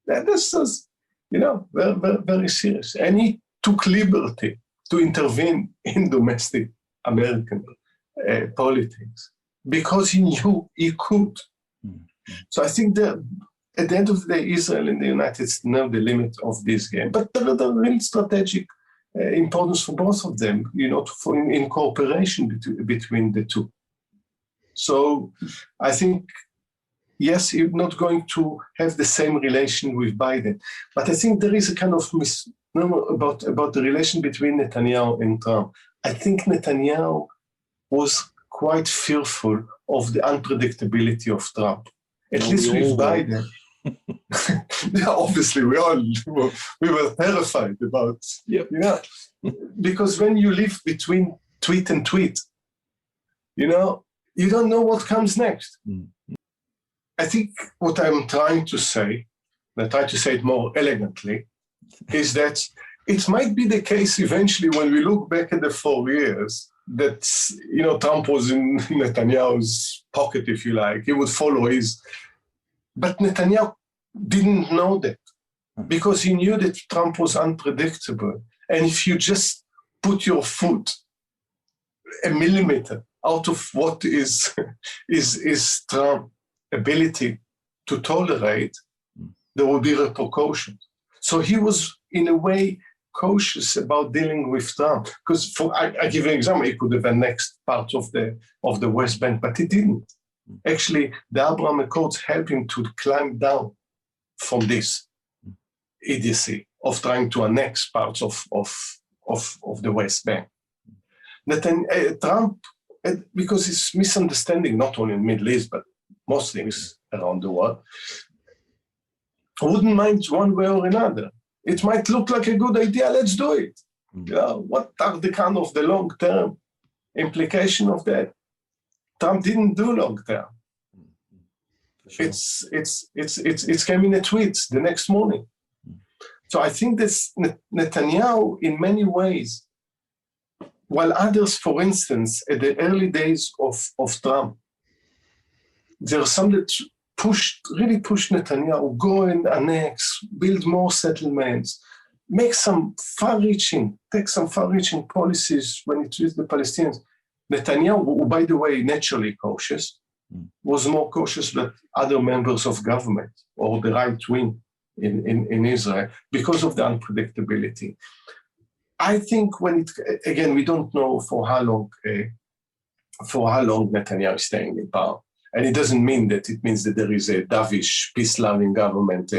This is, very, very, very serious. And he took liberty to intervene in domestic American politics because he knew he could. So I think that at the end of the day, Israel and the United States know the limit of this game. But there are real strategic importance for both of them, in cooperation between the two. So I think, yes, you're not going to have the same relation with Biden. But I think there is a kind of about the relation between Netanyahu and Trump. I think Netanyahu was quite fearful of the unpredictability of Trump, at least with Biden. Yeah, obviously, we were terrified about, because when you live between tweet and tweet, you don't know what comes next. I think what I'm trying to say, and I try to say it more elegantly, is that it might be the case eventually when we look back at the 4 years that, Trump was in Netanyahu's pocket, if you like. He would follow his. But Netanyahu didn't know that because he knew that Trump was unpredictable. And if you just put your foot a millimeter out of what is Trump's ability to tolerate, there will be repercussions. So he was, in a way, cautious about dealing with Trump. Because I give you an example, he could have annexed part of the West Bank, but he didn't. Actually, the Abraham Accords helped him to climb down from this idiocy of trying to annex parts of the West Bank. Trump, because it's misunderstanding, not only in the Middle East, but most things around the world, wouldn't mind one way or another. It might look like a good idea, let's do it. What are the kind of the long-term implication of that? Trump didn't do long-term. Sure. It's came in a tweet the next morning. So I think this Netanyahu, in many ways, while others, for instance, at the early days of Trump, there are some that really pushed Netanyahu, go and annex, build more settlements, take some far-reaching policies when it is the Palestinians. Netanyahu, who, by the way, naturally cautious, was more cautious than other members of government or the right wing in Israel because of the unpredictability. I think again, we don't know for how long Netanyahu is staying in power. And it doesn't mean that it means that there is a dovish, peace-loving government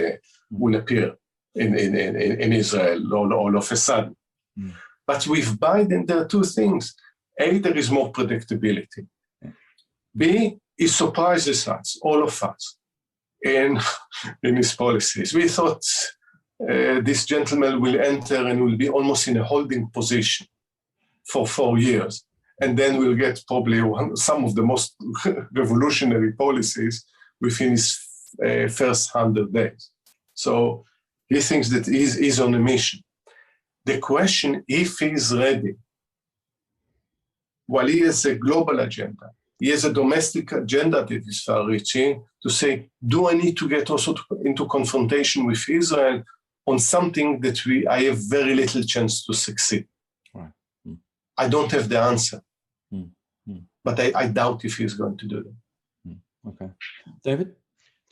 will appear in Israel all of a sudden. But with Biden, there are two things. A, there is more predictability. B, he surprises us, all of us, in his policies. We thought this gentleman will enter and will be almost in a holding position for 4 years. And then we'll get probably some of the most revolutionary policies within his first 100 days. So he thinks that he's on a mission. The question, if he's ready, while he has a global agenda, he has a domestic agenda that is far-reaching, to say, do I need to get also into confrontation with Israel on something that I have very little chance to succeed? Right. I don't have the answer, but I doubt if he's going to do that. Okay. David?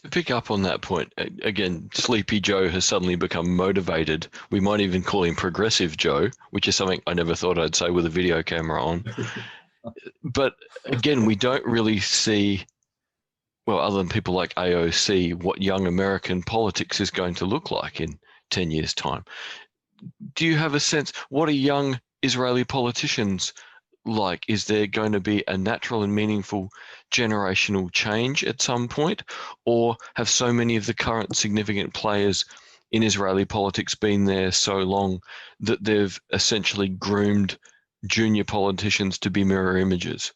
To pick up on that point, again, Sleepy Joe has suddenly become motivated. We might even call him Progressive Joe, which is something I never thought I'd say with a video camera on. But again, we don't really see, well, other than people like AOC, what young American politics is going to look like in 10 years' time. Do you have a sense, what are young Israeli politicians like? Is there going to be a natural and meaningful generational change at some point? Or have so many of the current significant players in Israeli politics been there so long that they've essentially groomed junior politicians to be mirror images?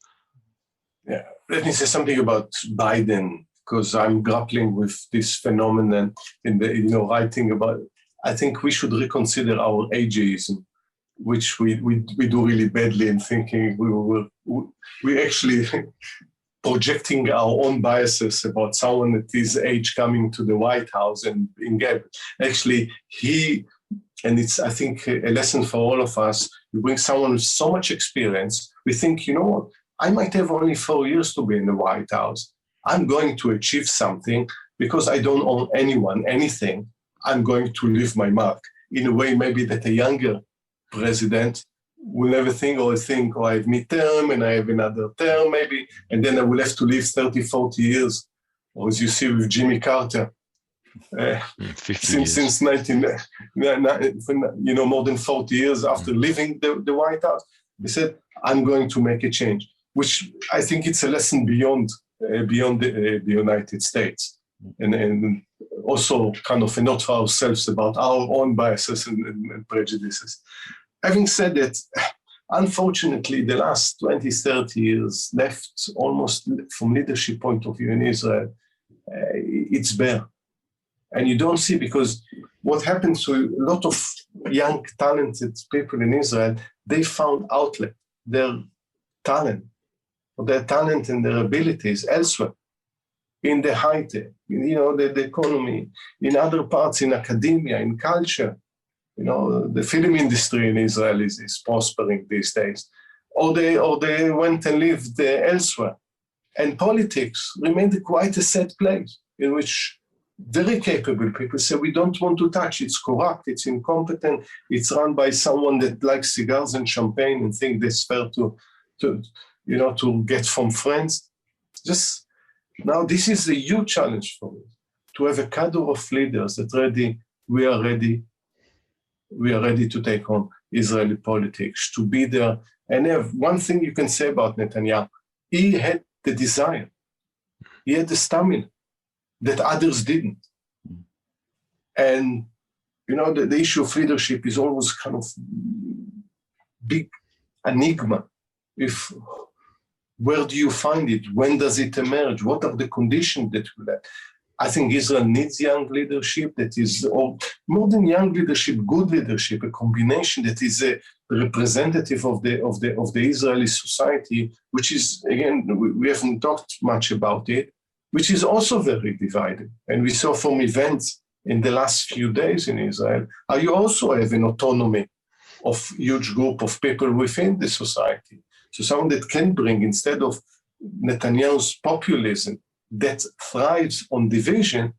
Yeah, let me say something about Biden, because I'm grappling with this phenomenon in the, writing about it. I think we should reconsider our ageism, which we do really badly in thinking we actually projecting our own biases about someone at his age coming to the White House and being able. Actually, and it's, I think, a lesson for all of us. You bring someone with so much experience, we think, you know what, I might have only 4 years to be in the White House. I'm going to achieve something because I don't owe anyone anything. I'm going to leave my mark in a way maybe that a younger president will never think, I have midterm and I have another term maybe, and then I will have to live 30, 40 years, or as you see with Jimmy Carter, since 19, more than 40 years after leaving the White House, he said, I'm going to make a change, which I think it's a lesson beyond the United States, and also kind of a note for ourselves about our own biases and prejudices. Having said that, unfortunately, the last 20, 30 years left almost from leadership point of view in Israel, it's bare. And you don't see, because what happens to a lot of young, talented people in Israel, they found outlet, their talent and their abilities elsewhere, in the high tech, the economy, in other parts, in academia, in culture. The film industry in Israel is prospering these days. Or they went and lived elsewhere. And politics remained quite a sad place in which very capable people say, we don't want to touch, it's corrupt, it's incompetent, it's run by someone that likes cigars and champagne and think that's fair to get from friends. Just now, this is a huge challenge for me, to have a cadre of leaders that we are ready to take on Israeli politics, to be there. And have one thing you can say about Netanyahu, he had the desire, he had the stamina that others didn't. And, the issue of leadership is always kind of big enigma. Where do you find it? When does it emerge? What are the conditions that will happen? I think Israel needs young leadership that is, or more than young leadership, good leadership, a combination that is a representative of the Israeli society, which is, again, we haven't talked much about it, which is also very divided. And we saw from events in the last few days in Israel, how you also have an autonomy of huge group of people within the society. So someone that can bring, instead of Netanyahu's populism that thrives on division,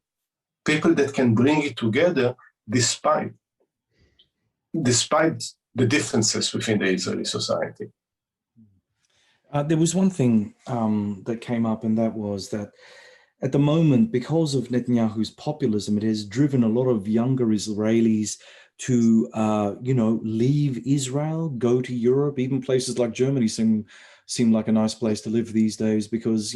people that can bring it together despite the differences within the Israeli society. There was one thing that came up, and that was that at the moment, because of Netanyahu's populism, it has driven a lot of younger Israelis to, leave Israel, go to Europe. Even places like Germany seem like a nice place to live these days, because,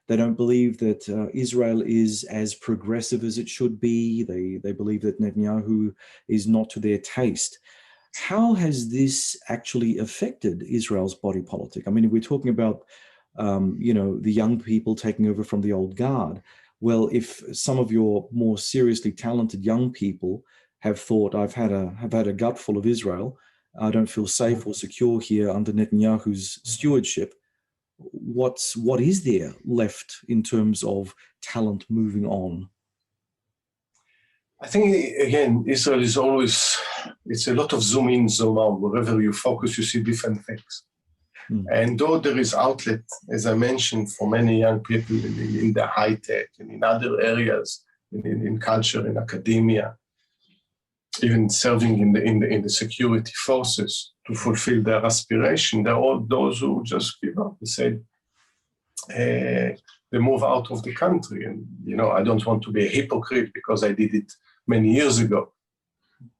they don't believe that Israel is as progressive as it should be. They believe that Netanyahu is not to their taste. How has this actually affected Israel's body politic? I mean, if we're talking about, the young people taking over from the old guard, well, if some of your more seriously talented young people have thought, I've had a gutful of Israel, I don't feel safe or secure here under Netanyahu's stewardship, what is there left in terms of talent moving on? I think, again, Israel is always, it's a lot of zoom in, zoom out. Wherever you focus, you see different things. And though there is outlet, as I mentioned, for many young people in the high tech and in other areas, in culture, in academia, even serving in the security forces to fulfill their aspiration, there are all those who just give up and say, they move out of the country. And, I don't want to be a hypocrite because I did it many years ago.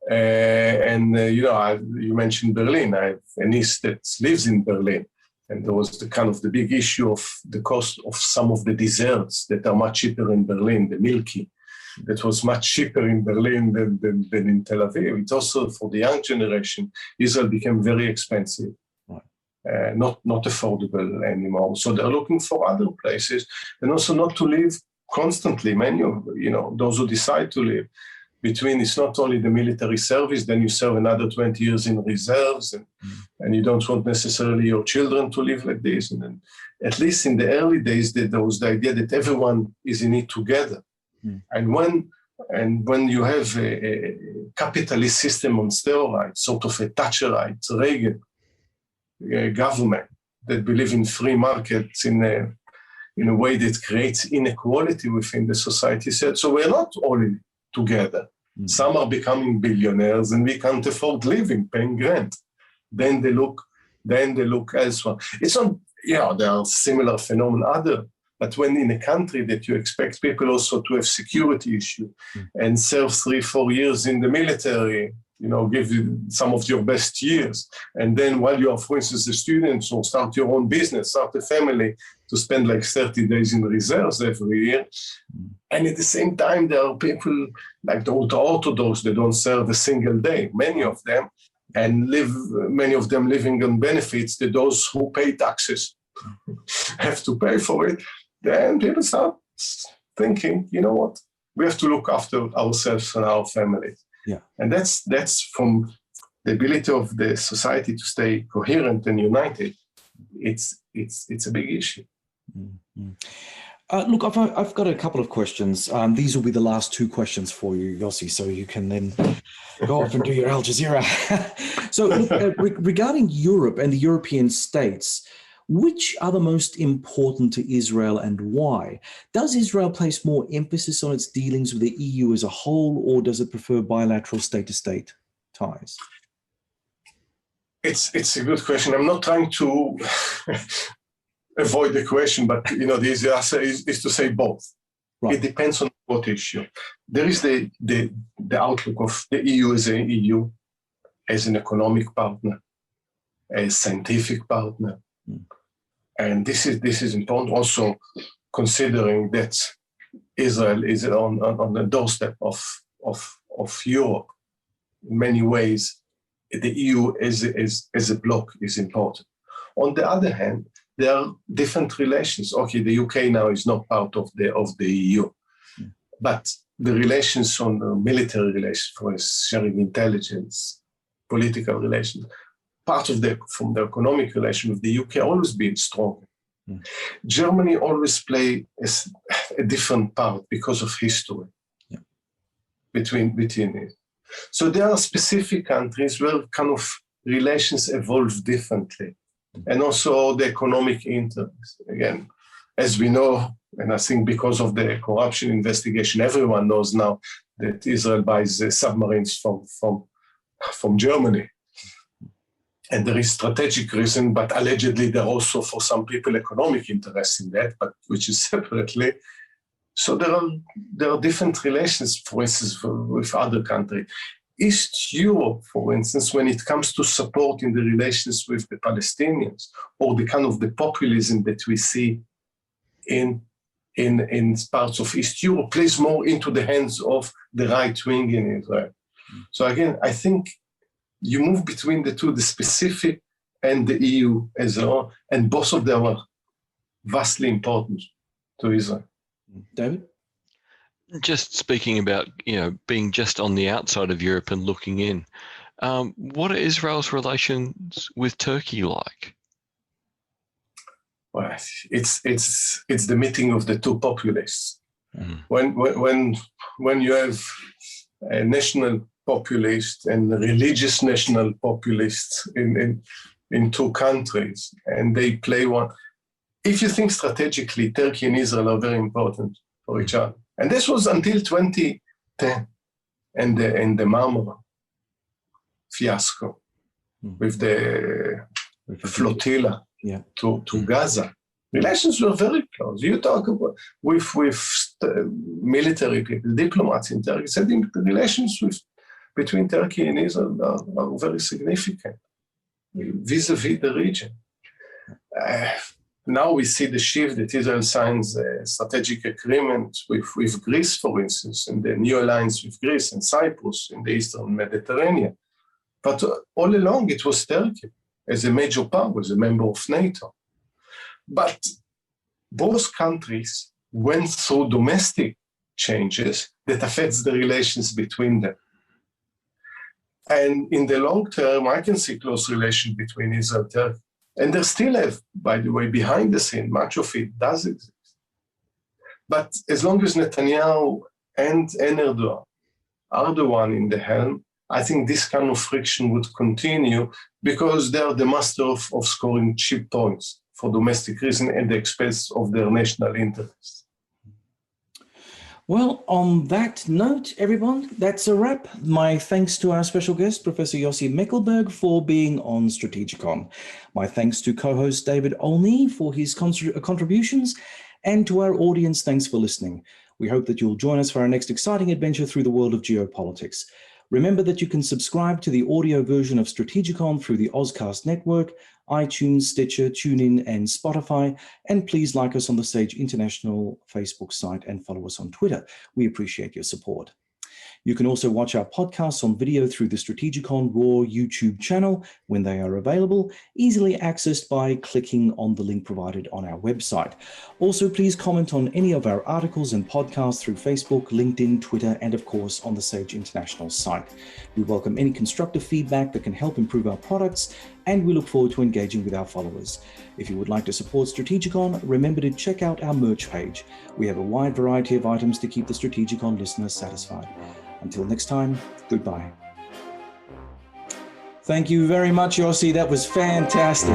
You mentioned Berlin. I have a niece that lives in Berlin. And there was the big issue of the cost of some of the desserts that are much cheaper in Berlin, the milky, that was much cheaper in Berlin than in Tel Aviv. It's also for the young generation, Israel became very expensive. Not affordable anymore. So they're looking for other places, and also not to live constantly. Many of those who decide to live between, it's not only the military service, then you serve another 20 years in reserves, and you don't want necessarily your children to live like this. And then, at least in the early days, there was the idea that everyone is in it together. And when you have a capitalist system on steroids, sort of a Thatcherite, Reagan government that believe in free markets in a way that creates inequality within the society, said, so we're not all in together. Some are becoming billionaires and we can't afford living, paying rent. Then they look elsewhere. It's not, there are similar phenomena, but when in a country that you expect people also to have security issue and serve 3-4 years in the military, give you some of your best years. And then while you are, for instance, a student, or start your own business, start a family, to spend like 30 days in reserves every year. And at the same time, there are people like the ultra-Orthodox that don't serve a single day, many of them, and many of them living on benefits that those who pay taxes have to pay for it. Then people start thinking, what? We have to look after ourselves and our families. Yeah. And that's from the ability of the society to stay coherent and united. It's a big issue. Look, I've got a couple of questions. These will be the last 2 questions for you, Yossi, so you can then go off and do your Al Jazeera. So look, regarding Europe and the European states, which are the most important to Israel and why? Does Israel place more emphasis on its dealings with the EU as a whole, or does it prefer bilateral state-to-state ties? It's a good question. I'm not trying to avoid the question, but the easy answer is to say both. Right. It depends on what issue. There is the outlook of the EU as an EU, as an economic partner, as scientific partner. And this is important also, considering that Israel is on the doorstep of Europe. In many ways, the EU as a bloc is important. On the other hand, there are different relations. Okay, the UK now is not part of the EU, but the relations on the military relations, for instance, sharing intelligence, political relations, part of from the economic relation with the UK always been strong. Germany always play a different part because of history between it. So there are specific countries where kind of relations evolve differently. And also the economic interests. Again, as we know, and I think because of the corruption investigation, everyone knows now that Israel buys submarines from Germany. And there is strategic reason, but allegedly there are also for some people economic interest in that, but which is separately. So there are different relations, for instance, with other countries. East Europe, for instance, when it comes to supporting the relations with the Palestinians, or the kind of the populism that we see in parts of East Europe, plays more into the hands of the right wing in Israel. So again, I think you move between the two, the specific and the EU as well, and both of them are vastly important to Israel. David? Just speaking about, being just on the outside of Europe and looking in, what are Israel's relations with Turkey like? Well, it's the meeting of the two populists. When you have a national populist and religious national populist in two countries, and they play one. If you think strategically, Turkey and Israel are very important for each other. And this was until 2010 and the Marmara fiasco with the flotilla to Gaza. Relations were very close. You talk about with military people, diplomats in Turkey, said the relations between Turkey and Israel are very significant vis-a-vis the region. Now we see the shift that Israel signs a strategic agreement with Greece, for instance, and the new alliance with Greece and Cyprus in the Eastern Mediterranean. But all along it was Turkey as a major power, as a member of NATO. But both countries went through domestic changes that affects the relations between them. And in the long term, I can see close relation between Israel and Turkey. And they still have, by the way, behind the scene, much of it does exist. But as long as Netanyahu and Erdogan are the one in the helm, I think this kind of friction would continue because they are the master of scoring cheap points for domestic reasons at the expense of their national interests. Well, on that note, everyone, that's a wrap. My thanks to our special guest, Professor Yossi Mekelberg, for being on Strategicon. My thanks to co-host David Olney for his contributions, and to our audience, thanks for listening. We hope that you'll join us for our next exciting adventure through the world of geopolitics. Remember that you can subscribe to the audio version of Strategicon through the Ozcast network, iTunes, Stitcher, TuneIn, and Spotify. And please like us on the Sage International Facebook site and follow us on Twitter. We appreciate your support. You can also watch our podcasts on video through the Strategicon Raw YouTube channel when they are available, easily accessed by clicking on the link provided on our website. Also, please comment on any of our articles and podcasts through Facebook, LinkedIn, Twitter, and of course on the Sage International site. We welcome any constructive feedback that can help improve our products, and we look forward to engaging with our followers. If you would like to support Strategicon, remember to check out our merch page. We have a wide variety of items to keep the Strategicon listeners satisfied. Until next time, goodbye. Thank you very much, Yossi. That was fantastic.